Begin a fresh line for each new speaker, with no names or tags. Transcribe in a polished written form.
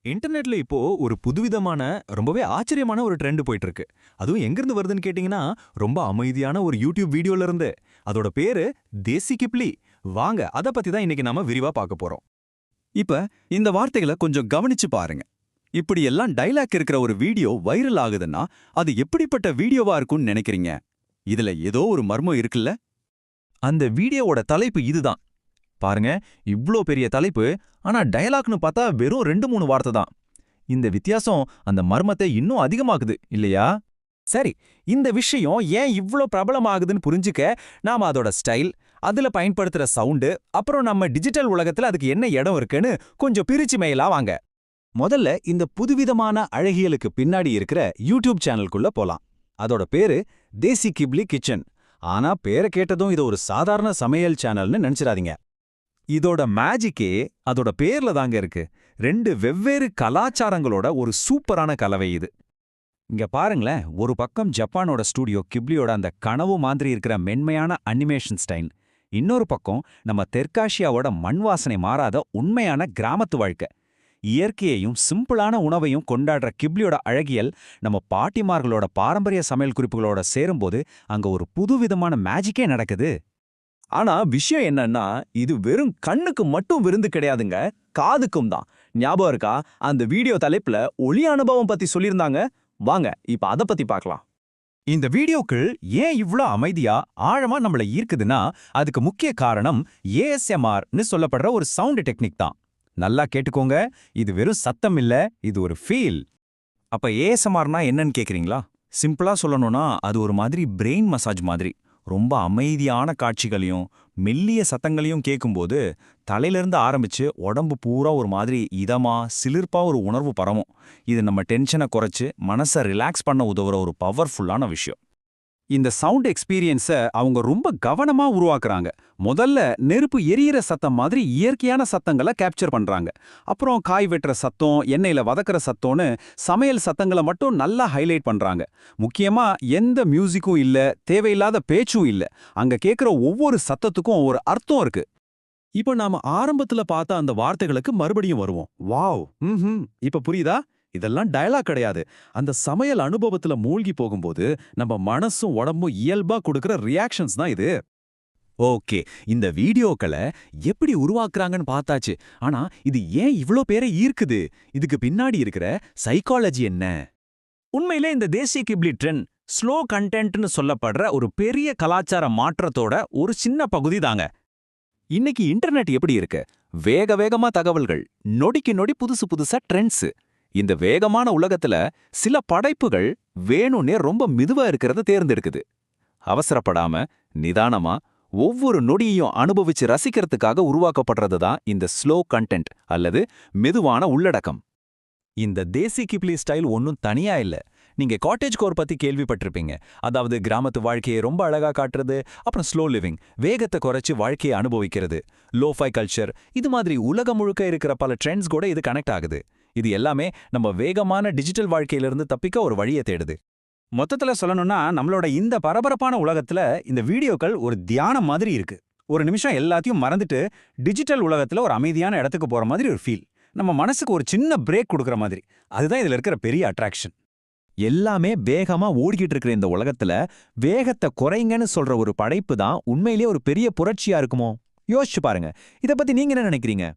இன்டர்நெட்ல இப்போ ஒரு புதுவிதமான ரொம்பவே ஆச்சரியமான ஒரு ட்ரெண்ட் போயிட்டு இருக்கு. அதுவும் எங்கிருந்து வருதுன்னு கேட்டீங்கன்னா, ரொம்ப அமைதியான ஒரு யூடியூப் வீடியோல இருந்து. அதோட பேரு தேசி கிப்லி. வாங்க அத பத்தி தான் இன்னைக்கு நாம விரிவா பார்க்க போறோம்.
இப்ப இந்த வார்த்தைகளை கொஞ்சம் கவனிச்சு பாருங்க. இப்படி எல்லாம் டைலாக் இருக்கிற ஒரு வீடியோ வைரல் ஆகுதுன்னா அது எப்படிப்பட்ட வீடியோவா இருக்கும்னு நினைக்கிறீங்க? இதுல ஏதோ ஒரு மர்மம் இருக்குல்ல?
அந்த வீடியோவோட தலைப்பு இதுதான். பாருங்க, இவ்ளோ பெரிய தலைப்பு, ஆனா டயலாக்னு பார்த்தா வெறும் 2-3 வார்த்தை தான். இந்த வித்தியாசம் அந்த மர்மத்தை இன்னும் அதிகமாக்குது, இல்லையா?
சரி, இந்த விஷயம் ஏன் இவ்ளோ பிரபலமாகுதுன்னு புரிஞ்சுக்க நாம அதோட ஸ்டைல், அதுல பயன்படுத்துற சவுண்டு, அப்புறம் நம்ம டிஜிட்டல் உலகத்துல அதுக்கு என்ன இடம் இருக்குன்னு கொஞ்சம் பிரிச்சு மேயலாம் வாங்க. முதல்ல இந்த புதுவிதமான அழகியலுக்கு பின்னாடி இருக்கிற யூடியூப் சேனலுக்குள்ள போலாம். அதோட பேரு தேசி கிப்லி கிச்சன். ஆனா பேரை கேட்டதும் இது ஒரு சாதாரண சமையல் சேனல்னு நினைச்சிடாதீங்க. இதோட மேஜிக்கே அதோட பேர்ல தாங்க இருக்கு. 2 வெவ்வேறு கலாச்சாரங்களோட ஒரு சூப்பரான கலவை இது. இங்க பாருங்களேன், ஒரு பக்கம் ஜப்பானோட ஸ்டூடியோ கிப்லியோட அந்த கனவு மாதிரி இருக்கிற மென்மையான அனிமேஷன் ஸ்டைல், இன்னொரு பக்கம் நம்ம தெற்காசியாவோட மண் வாசனை மாறாத உண்மையான கிராமத்து வாழ்க்கை. இயற்கையையும் சிம்பிளான உணவையும் கொண்டாடுற கிப்லியோட அழகியல் நம்ம பாட்டிமார்களோட பாரம்பரிய சமையல் குறிப்புகளோட சேரும்போது அங்க ஒரு புதுவிதமான மேஜிக்கே நடக்குது. ஆனா விஷயம் என்னன்னா, இது வெறும் கண்ணுக்கு மட்டும் விருந்து கிடையாதுங்க, காதுக்கும் தான். ஞாபகம் இருக்கா, அந்த வீடியோ தலைப்புல ஒலி அனுபவம் பத்தி சொல்லியிருந்தாங்க. வாங்க இப்ப அத பத்தி பார்க்கலாம். இந்த வீடியோக்கள் ஏன் இவ்ளோ அமைதியா ஆழமா நம்மள ஈர்க்குதுன்னா, அதுக்கு முக்கிய காரணம் ஏஎஸ்எம்ஆர்னு சொல்லப்படுற ஒரு சவுண்ட் டெக்னிக் தான். நல்லா கேட்டுக்கோங்க, இது வெறும் சத்தம் இல்ல, இது ஒரு ஃபீல். அப்ப ஏஎஸ்எம்ஆர்னா என்னன்னு கேக்குறீங்களா? சிம்பிளா சொல்லணும்னா அது ஒரு மாதிரி பிரெயின் மசாஜ் மாதிரி. ரொம்ப அமைதியான காட்சிகளையும் மெல்லிய சத்தங்களையும் கேட்கும்போது தலையிலிருந்து ஆரம்பிச்சு உடம்பு பூரா ஒரு மாதிரி இதமா சிலிர்ப்பா ஒரு உணர்வு பரவும். இது நம்ம டென்ஷனை குறைச்சு மனசை ரிலாக்ஸ் பண்ண உதவுற ஒரு பவர்ஃபுல்லான விஷயம். இந்த சவுண்ட் எக்ஸ்பீரியன்ஸை அவங்க ரொம்ப கவனமா உருவாக்குறாங்க. முதல்ல நெருப்பு எரியிற சத்தம் மாதிரி இயற்கையான சத்தங்களை கேப்சர் பண்றாங்க. அப்புறம் காய் வெட்டுற சத்தம், எண்ணெயில வதக்குற சத்தம்னு சமையல் சத்தங்களை மட்டும் நல்லா ஹைலைட் பண்றாங்க. முக்கியமா எந்த மியூசிக்கும் இல்ல, தேவையில்லாத பேச்சும் இல்ல. அங்க கேட்குற ஒவ்வொரு சத்தத்துக்கும் ஒரு அர்த்தம் இருக்கு. இப்போ நாம ஆரம்பத்துல பார்த்த அந்த வார்த்தைகளுக்கு மறுபடியும் வருவோம். வாவ், இப்ப புரியுதா? இதெல்லாம் டயலாக் கிடையாது. அந்த சமையல் அனுபவத்துல மூழ்கி போகும்போது நம்ம மனசும் உடம்பும் இயல்பா கொடுக்கிற ரியாக்ஷன்ஸ் தான் இது. ஓகே, இந்த வீடியோக்களை எப்படி உருவாக்குறாங்கன்னு பார்த்தாச்சு. ஆனா இது ஏன் இவ்ளோ பேரை ஈர்க்குது? இதுக்கு பின்னாடி இருக்கிற சைக்காலஜி என்ன? உண்மையிலே இந்த தேசி கிப்லி ட்ரெண்ட் ஸ்லோ கண்டென்ட்னு சொல்லப்படுற ஒரு பெரிய கலாச்சார மாற்றத்தோட ஒரு சின்ன பகுதி தாங்க. இன்னைக்கு இன்டர்நெட் எப்படி இருக்கு? வேக வேகமா தகவல்கள், நொடிக்கு நொடி புதுசு புதுசா ட்ரெண்ட்ஸ். இந்த வேகமான உலகத்துல சில படைப்புகள் வேணும்னே ரொம்ப மெதுவா இருக்கிறத தேர்ந்தெடுக்குது. அவசரப்படாம நிதானமா ஒவ்வொரு நொடியையும் அனுபவிச்சு ரசிக்கிறதுக்காக உருவாக்கப்படுறது தான் இந்த ஸ்லோ கண்டென்ட் அல்லது மெதுவான உள்ளடக்கம். இந்த தேசி கிப்லி ஸ்டைல் ஒன்னும் தனியா இல்ல. நீங்க காட்டேஜ் கோர் பத்தி கேள்விப்பட்டிருப்பீங்க. அதாவது கிராமத்து வாழ்க்கையை ரொம்ப அழகா காட்டுறது, அப்புறம் ஸ்லோ லிவிங், வேகத்தை குறைச்சு வாழ்க்கையை அனுபவிக்கிறது, லோஃபை கல்ச்சர், இது மாதிரி உலகம் முழுக்க இருக்கிற பல ட்ரெண்ட்ஸ் கூட இது கனெக்ட் ஆகுது. இது எல்லாமே நம்ம வேகமான டிஜிட்டல் வாழ்க்கையிலிருந்து தப்பிக்க ஒரு வழியை தேடுது. மொத்தத்துல சொல்லணும்னா, நம்மளோட இந்த பரபரப்பான உலகத்துல இந்த வீடியோக்கள் ஒரு தியானம் மாதிரி இருக்கு. ஒரு நிமிஷம் எல்லாத்தையும் மறந்துட்டு டிஜிட்டல் உலகத்துல ஒரு அமைதியான இடத்துக்கு போற மாதிரி ஒரு ஃபீல். நம்ம மனசுக்கு ஒரு சின்ன பிரேக் கொடுக்குற மாதிரி. அதுதான் இதுல இருக்கிற பெரிய அட்ராக்ஷன். எல்லாமே வேகமா ஓடிக்கிட்டு இருக்கிற இந்த உலகத்துல வேகத்தை குறைங்கன்னு சொல்ற ஒரு படைப்பு தான் உண்மையிலேயே ஒரு பெரிய புரட்சியா இருக்குமோ? யோசிச்சு பாருங்க. இத பத்தி நீங்க என்ன நினைக்கிறீங்க?